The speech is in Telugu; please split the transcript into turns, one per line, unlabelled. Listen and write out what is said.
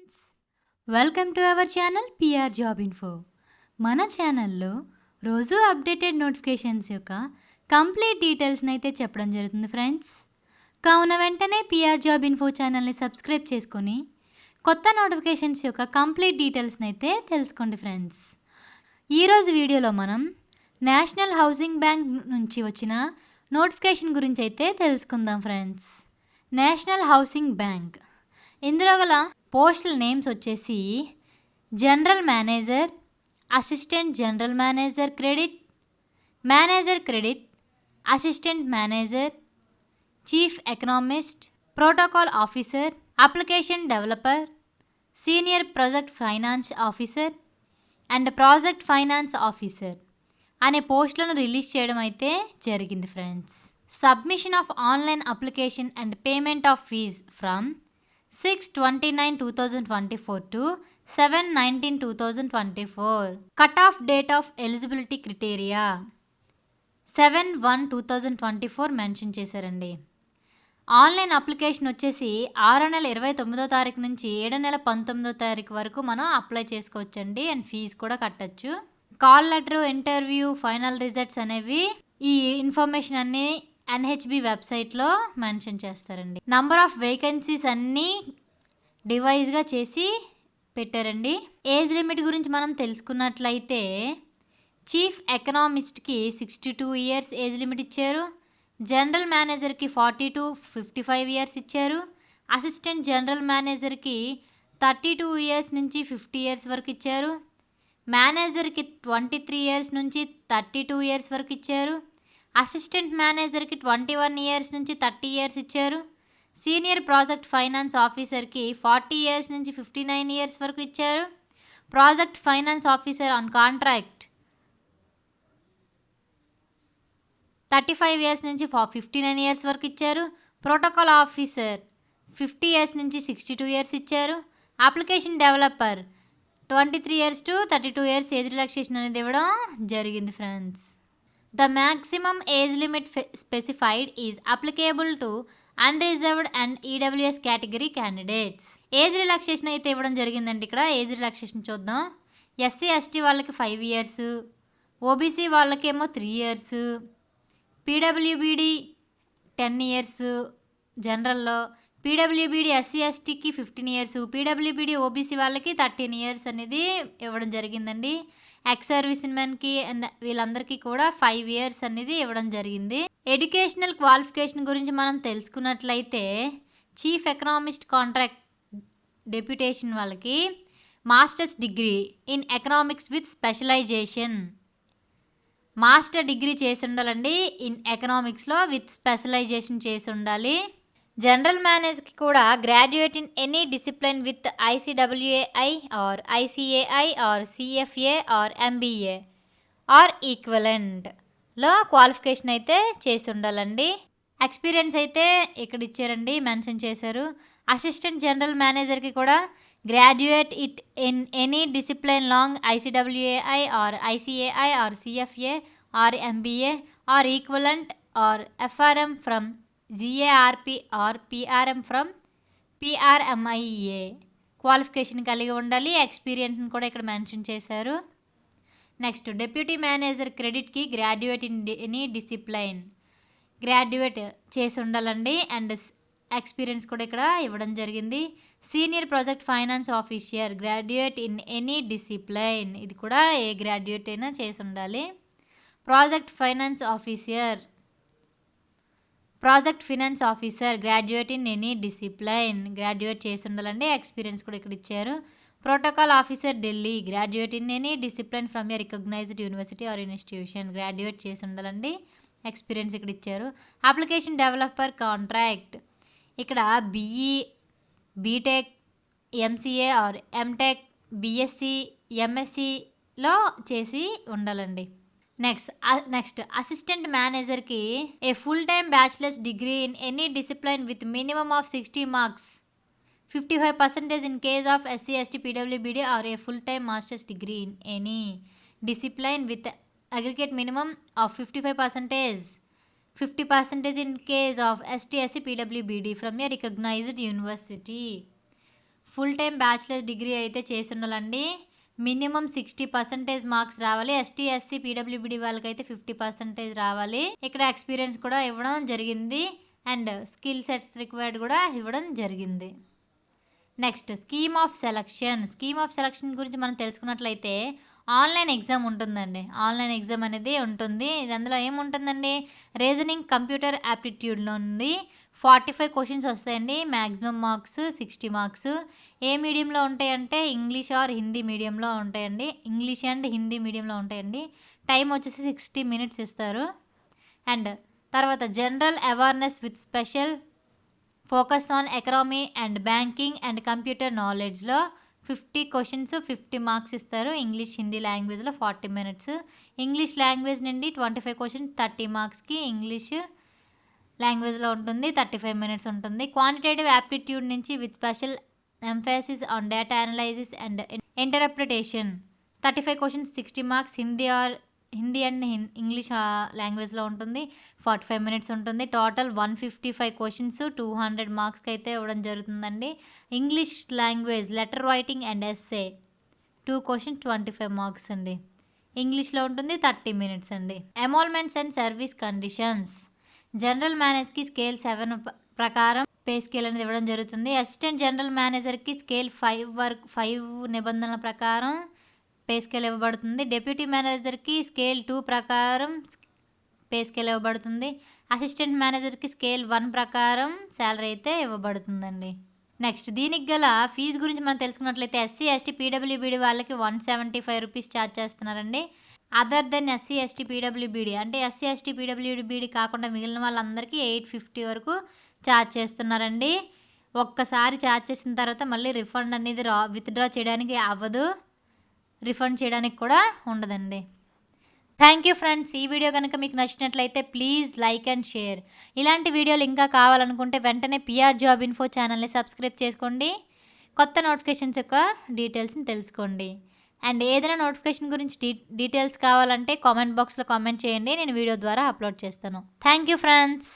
Friends, welcome to our channel PR job info. మన ఛానల్లో రోజు అప్డేటెడ్ నోటిఫికేషన్స్ యొక్క కంప్లీట్ డీటెయిల్స్ని అయితే చెప్పడం జరుగుతుంది ఫ్రెండ్స్. కావున వెంటనే పిఆర్ జాబ్ ఇన్ఫో ఛానల్ని సబ్స్క్రైబ్ చేసుకొని కొత్త నోటిఫికేషన్స్ యొక్క కంప్లీట్ డీటెయిల్స్ని అయితే తెలుసుకోండి ఫ్రెండ్స్. ఈరోజు వీడియోలో మనం నేషనల్ హౌసింగ్ బ్యాంక్ నుంచి వచ్చిన నోటిఫికేషన్ గురించి అయితే తెలుసుకుందాం ఫ్రెండ్స్. నేషనల్ హౌసింగ్ బ్యాంక్, ఇందులో గల పోస్టల్ నేమ్స్ వచ్చేసి general manager, assistant general manager credit, manager credit, assistant manager, chief economist, protocol officer, application developer, senior project finance officer and project finance officer అనే పోస్టులను రిలీజ్ చేయడం అయితే జరిగింది friends. Submission of online application and payment of fee from 6/29/2024 to 7/19/2024. Cut-off date of eligibility criteria 7/1/2024 mention చేశారండి. ఆన్లైన్ అప్లికేషన్ వచ్చేసి 6 నెల 29వ తారీఖు నుంచి 7 నెల 19వ తారీఖు వరకు మనం అప్లై చేసుకోవచ్చండి. అండ్ ఫీజు కూడా కట్టచ్చు. Call letter, interview, final results అనేవి ఈ ఇన్ఫర్మేషన్ అన్నీ ఎన్హెచ్బి వెబ్సైట్లో మెన్షన్ చేస్తారండి. నంబర్ ఆఫ్ వేకెన్సీస్ అన్నీ డివైజ్గా చేసి పెట్టారండి. ఏజ్ లిమిట్ గురించి మనం తెలుసుకున్నట్లయితే చీఫ్ ఎకనామిస్ట్కి 62 ఇయర్స్ ఏజ్ లిమిట్ ఇచ్చారు. జనరల్ మేనేజర్కి 40 to 55 ఇయర్స్ ఇచ్చారు. అసిస్టెంట్ జనరల్ మేనేజర్కి 32 ఇయర్స్ నుంచి 50 ఇయర్స్ వరకు ఇచ్చారు. మేనేజర్కి 23 ఇయర్స్ నుంచి 32 ఇయర్స్ వరకు ఇచ్చారు. అసిస్టెంట్ మేనేజర్కి 21 ఇయర్స్ నుంచి 30 ఇయర్స్ ఇచ్చారు. సీనియర్ ప్రాజెక్ట్ ఫైనాన్స్ ఆఫీసర్కి 40 ఇయర్స్ నుంచి 59 ఇయర్స్ వరకు ఇచ్చారు. Project finance officer on contract 35 years నుంచి 59 ఇయర్స్ వరకు ఇచ్చారు. ప్రోటోకాల్ ఆఫీసర్ 50 ఇయర్స్ నుంచి 62 ఇయర్స్ ఇచ్చారు. Application developer 23 years to 32 years age relaxation అనేది ఇవ్వడం జరిగింది friends. The maximum age limit specified is applicable to unreserved and EWS category candidates. Age relaxation అయితే ఇవ్వడం జరిగిందండి. ఇక్కడ ఏజ్ రిలాక్సేషన్ చూద్దాం. ఎస్సీ ఎస్టీ వాళ్ళకి 5 ఇయర్స్, ఓబీసీ వాళ్ళకేమో 3 years, PWBD 10 years జనరల్లో, PWBD SC ఎస్టీకి 15 ఇయర్స్, పీడబ్ల్యూబీడీ ఓబీసీ వాళ్ళకి 13 ఇయర్స్ అనేది ఇవ్వడం జరిగిందండి. ఎక్స్ సర్వీస్ మెన్కి అండ్ వీళ్ళందరికీ కూడా 5 ఇయర్స్ అనేది ఇవ్వడం జరిగింది. ఎడ్యుకేషనల్ క్వాలిఫికేషన్ గురించి మనం తెలుసుకున్నట్లయితే చీఫ్ ఎకనామిస్ట్ కాంట్రాక్ట్ డెప్యుటేషన్ వాళ్ళకి masters degree in economics with specialization, master degree చేసి ఉండాలండి. ఇన్ ఎకనామిక్స్లో విత్ స్పెషలైజేషన్ చేసి ఉండాలి. జనరల్ మేనేజర్కి కూడా graduate in any discipline with ICWAI or ICAI or CFA or MBA or ఈక్వలెంట్లో క్వాలిఫికేషన్ అయితే చేసి ఉండాలండి. ఎక్స్పీరియన్స్ అయితే ఇక్కడ ఇచ్చారండి, మెన్షన్ చేశారు. అసిస్టెంట్ జనరల్ మేనేజర్కి కూడా graduate it in any discipline long ICWAI or ICAI or CFA or MBA or equivalent or FRM from GARP or PRM from PRMIA qualification కలిగి ఉండాలి. ఎక్స్పీరియన్స్ని కూడా ఇక్కడ మెన్షన్ చేశారు. నెక్స్ట్ డెప్యూటీ మేనేజర్ క్రెడిట్కి graduate in any discipline, graduate చేసి ఉండాలండి. అండ్ ఎక్స్పీరియన్స్ కూడా ఇక్కడ ఇవ్వడం జరిగింది. Senior project finance officer graduate in any discipline, ఇది కూడా ఏ గ్రాడ్యుయేట్ అయినా చేసి ఉండాలి. Project finance officer, project finance officer graduate in any discipline, graduate చేసి ఉండాలండి. ఎక్స్పీరియన్స్ కూడా ఇక్కడ ఇచ్చారు. Protocol officer Delhi graduate in any discipline from a recognised university or institution, graduate చేసి ఉండాలండి. ఎక్స్పీరియన్స్ ఇక్కడ ఇచ్చారు. అప్లికేషన్ డెవలపర్ కాంట్రాక్ట్ ఇక్కడ BE, BTech, MCA or MTech, BSc, MScలో చేసి ఉండాలండి. నెక్స్ట్ అసిస్టెంట్ మేనేజర్కి a full time bachelor's degree in any discipline with minimum of 60 marks, 55% in case of SC ST PWBD are A full time masters degree in any discipline with aggregate minimum of 55%, 50% in case of ST SC PWBD from a recognised university. Full time bachelor degree అయితే చేస్తుండాలండి. మినిమం 60% మార్క్స్ రావాలి. ఎస్టీ ఎస్సీ పీడబ్ల్యూబీడీ వాళ్ళకైతే 50% రావాలి. ఇక్కడ ఎక్స్పీరియన్స్ కూడా ఇవ్వడం జరిగింది అండ్ స్కిల్ సెట్స్ రిక్వైర్డ్ కూడా ఇవ్వడం జరిగింది. నెక్స్ట్ స్కీమ్ ఆఫ్ సెలక్షన్ గురించి మనం తెలుసుకున్నట్లయితే ఆన్లైన్ ఎగ్జామ్ ఉంటుందండి. ఆన్లైన్ ఎగ్జామ్ అనేది ఉంటుంది. ఇది అందులో ఏముంటుందండి, రీజనింగ్ కంప్యూటర్ యాప్టిట్యూడ్ నుండి 45 క్వశ్చన్స్ వస్తాయండి. Maximum marks 60 marks. ఏ మీడియంలో ఉంటాయంటే ఇంగ్లీష్ ఆర్ హిందీ మీడియంలో ఉంటాయండి. ఇంగ్లీష్ అండ్ హిందీ మీడియంలో ఉంటాయండి. టైం వచ్చేసి 60 మినిట్స్ ఇస్తారు. అండ్ తర్వాత general awareness with special focus on economy and banking and computer నాలెడ్జ్లో 50 క్వశ్చన్స్ 50 మార్క్స్ ఇస్తారు. ఇంగ్లీష్ హిందీ లాంగ్వేజ్లో 40 మినిట్స్. ఇంగ్లీష్ లాంగ్వేజ్ నుండి 25 క్వశ్చన్స్ 30 మార్క్స్కి ఇంగ్లీష్ లాంగ్వేజ్లో ఉంటుంది. 35 మినిట్స్ ఉంటుంది. క్వాంటిటేటివ్ యాప్టిట్యూడ్ నుంచి with special emphasis on data analysis and interpretation 35 questions 60 marks. Hindi and English లాంగ్వేజ్లో ఉంటుంది. 45 మినిట్స్ ఉంటుంది. టోటల్ 155 క్వశ్చన్స్ 200 మార్క్స్కి అయితే ఇవ్వడం జరుగుతుందండి. English language letter writing and essay 2 questions 25 marks అండి. ఇంగ్లీష్లో ఉంటుంది. 30 మినిట్స్ అండి. Emoluments and service conditions general మేనేజర్కి స్కేల్ 7 ప్రకారం పే స్కేల్ అనేది ఇవ్వడం జరుగుతుంది. అసిస్టెంట్ జనరల్ మేనేజర్కి స్కేల్ 5 నిబంధనల ప్రకారం పే స్కేల్ ఇవ్వబడుతుంది. డిప్యూటీ మేనేజర్కి స్కేల్ 2 ప్రకారం పే స్కేల్ ఇవ్వబడుతుంది. అసిస్టెంట్ మేనేజర్కి స్కేల్ 1 ప్రకారం శాలరీ అయితే ఇవ్వబడుతుందండి. నెక్స్ట్ దీనికి గల ఫీజు గురించి మనం తెలుసుకున్నట్లయితే ఎస్సీ ఎస్టీ పీడబ్ల్యూబీడీ వాళ్ళకి 175 రూపీస్ ఛార్జ్ చేస్తున్నారండి. Other then SC ST PWBD అంటే ఎస్సీ ఎస్టీ పీడబ్ల్యూబీడీ కాకుండా మిగిలిన వాళ్ళందరికీ 850 వరకు ఛార్జ్ చేస్తున్నారండి. ఒక్కసారి ఛార్జ్ చేసిన తర్వాత మళ్ళీ రిఫండ్ అనేది విత్డ్రా చేయడానికి అవ్వదు. రిఫండ్ చేయడానికి కూడా ఉండదండి. Thank you friends. ఈ వీడియో కనుక మీకు నచ్చినట్లయితే ప్లీజ్ లైక్ అండ్ షేర్. ఇలాంటి వీడియోలు ఇంకా కావాలనుకుంటే వెంటనే పిఆర్ జాబ్ ఇన్ఫో ఛానల్ని సబ్స్క్రైబ్ చేసుకోండి. కొత్త నోటిఫికేషన్స్ యొక్క డీటెయిల్స్ని తెలుసుకోండి. అండ్ ఏదైనా నోటిఫికేషన్ గురించి డీటెయిల్స్ కావాలంటే కామెంట్ బాక్స్లో కామెంట్ చేయండి. నేను వీడియో ద్వారా అప్లోడ్ చేస్తాను. Thank you friends.